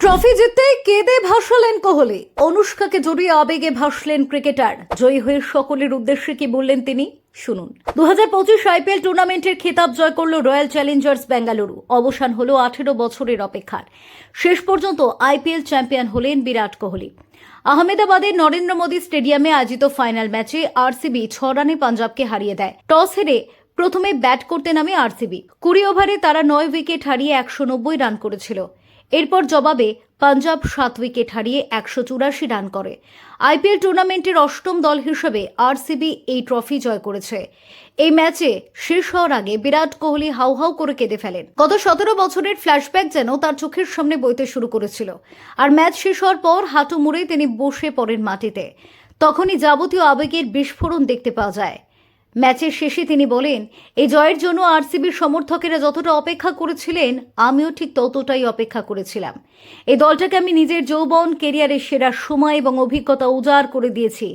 Trophy জিততে কেঁদে ভাসালেন কোহলি। অনুষ্কাকে জড়িয়ে আবেগে ভাসলেন ক্রিকেটার। জয়ী হয়ে সকলের উদ্দেশ্যে কি বললেন তিনি, শুনুন। 2025 আইপিএল টুর্নামেন্টের খেতাব জয় করল রয়্যাল চ্যালেঞ্জার্স বেঙ্গালুরু। অবসান হলো 18 বছরের অপেক্ষার। শেষ পর্যন্ত আইপিএল চ্যাম্পিয়ন হলেন বিরাট কোহলি। আহমেদাবাদের নরেন্দ্র মোদী স্টেডিয়ামে আয়োজিত ফাইনাল ম্যাচে আরসিবি 6 রানে পাঞ্জাবকে হারিয়ে দেয়। টস হেরে প্রথমে ব্যাট করতে নামে আরসিবি। 20 ওভারে তারা 9 উইকেট হারিয়ে 190 রান করেছিল। এরপর জবাবে পাঞ্জাব 7 উইকেট হারিয়ে 184 রান করে। আইপিএল টুর্নামেন্টের অষ্টম দল হিসেবে আরসিবি এই ট্রফি জয় করেছে। এই ম্যাচে শেষ হওয়ার আগে বিরাট কোহলি হাউ হাউ করে কেঁদে ফেলেন। গত 17 বছরের ফ্ল্যাশব্যাক যেন তার চোখের সামনে বইতে শুরু করেছিল। আর ম্যাচ শেষ হওয়ার পর হাঁটু মুড়ে তিনি বসে পড়েন মাটিতে। তখনই যাবতীয় আবেগের বিস্ফোরণ দেখতে পাওয়া যায়। ম্যাচের শেষে তিনি বলেন, এই জয়ের জন্য আরসিবির সমর্থকেরা যতটা অপেক্ষা করেছিলেন, আমিও ঠিক ততটাই অপেক্ষা করেছিলাম। এই দলটাকে আমি নিজের যৌবন, কেরিয়ারের সেরা সময় এবং অভিজ্ঞতা উজাড় করে দিয়েছি।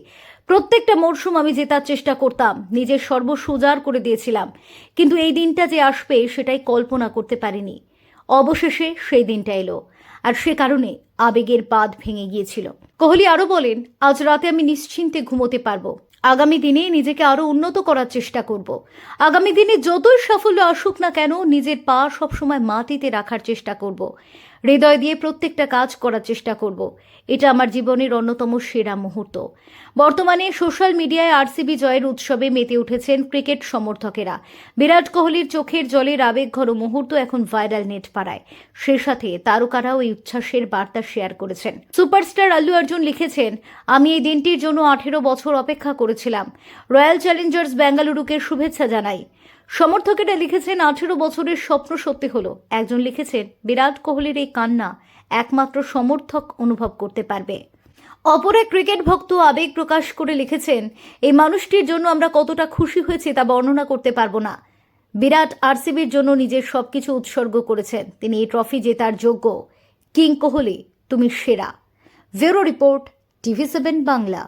প্রত্যেকটা মরশুম আমি জেতার চেষ্টা করতাম, নিজের সর্বস্ব উজাড় করে দিয়েছিলাম। কিন্তু এই দিনটা যে আসবে সেটাই কল্পনা করতে পারিনি। অবশেষে সেই দিনটা এলো, আর সে কারণে আবেগের বাঁধ ভেঙে গিয়েছিল। কোহলি আরও বলেন, আজ রাতে আমি নিশ্চিন্তে ঘুমোতে পারবো। আগামী দিনে নিজেকে আরো উন্নত করার চেষ্টা করব। আগামী দিনে যতই সাফল্য আসুক না কেন, নিজের পা সবসময় মাটিতে রাখার চেষ্টা করব। হৃদয় দিয়ে প্রত্যেকটা কাজ করার চেষ্টা করব। এটা আমার জীবনের অন্যতম সেরা মুহূর্ত। বর্তমানে সোশ্যাল মিডিয়ায় আরসিবি জয়ের উৎসবে মেতে উঠেছেন ক্রিকেট সমর্থকেরা। বিরাট কোহলির চোখের জলের আবেগঘন মুহূর্ত এখন ভাইরাল নেট পাড়ায়। সে সাথে তারকারাও এই উচ্ছ্বাসের বার্তা শেয়ার করেছেন। সুপারস্টার আল্লু অর্জুন লিখেছেন, আমি এই দিনটির জন্য 18 বছর অপেক্ষা করেছিলাম। রয়্যাল চ্যালেঞ্জার্স বেঙ্গালুরুকে শুভেচ্ছা জানাই। সমর্থকেরা লিখেছেন, 18 বছরের স্বপ্ন সত্যি হলো। একজন লিখেছেন, বিরাট কোহলির এই কান্না একমাত্র সমর্থক অনুভব করতে পারবে। অপর এক ক্রিকেট ভক্ত আবেগ প্রকাশ করে লিখেছেন, এই মানুষটির জন্য আমরা কতটা খুশি হয়েছি তা বর্ণনা করতে পারবো না। বিরাট আরসিবির জন্য নিজের সবকিছু উৎসর্গ করেছেন। তিনি এই ট্রফি জেতার যোগ্য। কিং কোহলি, তুমি সেরা। Bureau report, TV7 Bangla.